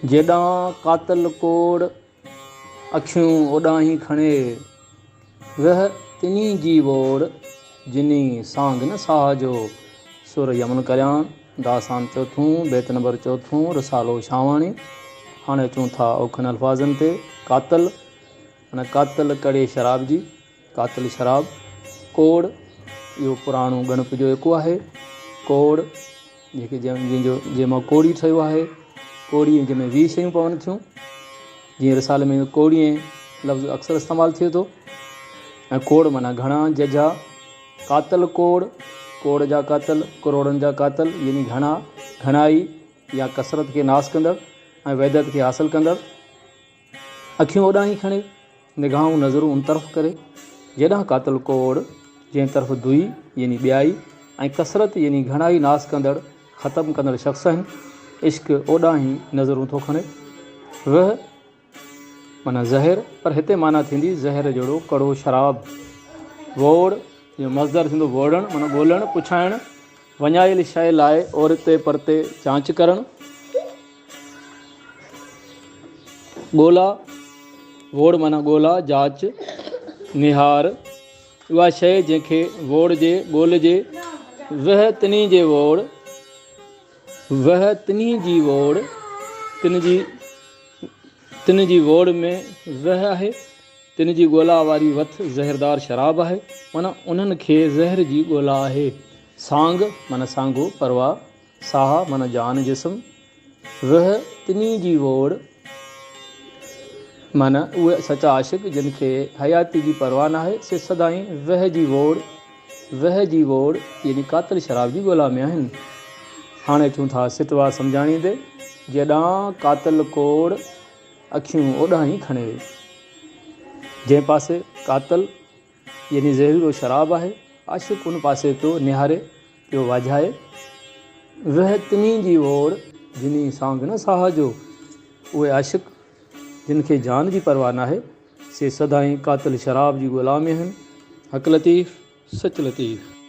जेॾां कातल कोड़ अखियूं ओॾां ही खणे, वह तिनी जी वोड़ जिनी सांग न साहजो। सुर यमन कल्याण, दासान चौथों, बैत नंबर चौथों, रसालो छावाणी। हाणे अचूं था औखनि अल्फाज़नि ते। कातल माना कातल कड़े शराब जी, कातल शराब। कोड़ इहो पुराणो गणप जो हिकु आहे। कोड़ जेके जंहिंमां कोड़ी ठहियो आहे। कोड़ी जंहिंमें 20 शयूं पवनि थियूं, जीअं रिसाले में कोड़ीअ लफ़्ज़ अक्सर इस्तेमालु थिए थो। ऐं कोड़ माना घणा, जझा। कातल कोड़, कोड़ जा कातल, करोड़नि जा कातल, यानी घणा, घणाई या कसरत खे नास कंदड़ ऐं वैदत खे हासिलु कंदड़। अखियूं ओॾां ही खणे, निगाहूं नज़रूं उन तरफ़ करे। जेॾां कातल कोड़ जंहिं तरफ़ दुई यानी ॿियाई ऐं कसरत यानी घणाई नास कंदड़, ख़तमु कंदड़ शख़्स आहिनि। इश्क ओॾां ही नज़रूं थो खणे। वह माना ज़हर, पर हिते माना थींदी ज़हर जहिड़ो कड़ो शराब। वोड़ जो मज़दर थींदो वोड़णु, माना ॻोल्हणु, पुछाइणु। वञाइल शइ लाइ औरते परते जांच करणु। ॻोल्हा, वोड़ माना ॻोल्हा, जांच, निहार। उहा शइ जंहिंखे वोड़जे, ॻोल्हजे। वह तिनी जे वोड़, वह तिनी जी वोड़, तिन जी वोड़ में वह आहे। तिन जी ॻोल्हा वारी वथ ज़हरदार शराब आहे, माना उन्हनि खे ज़हर जी ॻोल्हा आहे। सांग माना सांगो, परवाह। साह माना जान, जिस्म। वह तिनी जी वोड़ माना उहे सचा आशिक़ जिन खे हयाती जी परवाह न आहे, से सदाईं वह जी वोड़, वह जी वोड़ यानी कातल शराब जी ॻोल्हा में आहिनि। हाणे अचूं था सिटवा सम्झाणींदे। जेॾां कातल कोड़ अखियूं ओॾां ही खणे, जंहिं पासे कातल यानी ज़हरीलो शराब आहे, आशिक़ उन पासे पियो निहारे, पियो वाझाए। वह तिनी जी वोड़ जिनी सांग न साहजो। उहे आशिक़ जिन खे जान जी परवाह न आहे, से सदाईं कातल शराब जी ॻोल्हा में आहिनि। हक़ लतीफ़, सच लतीफ़।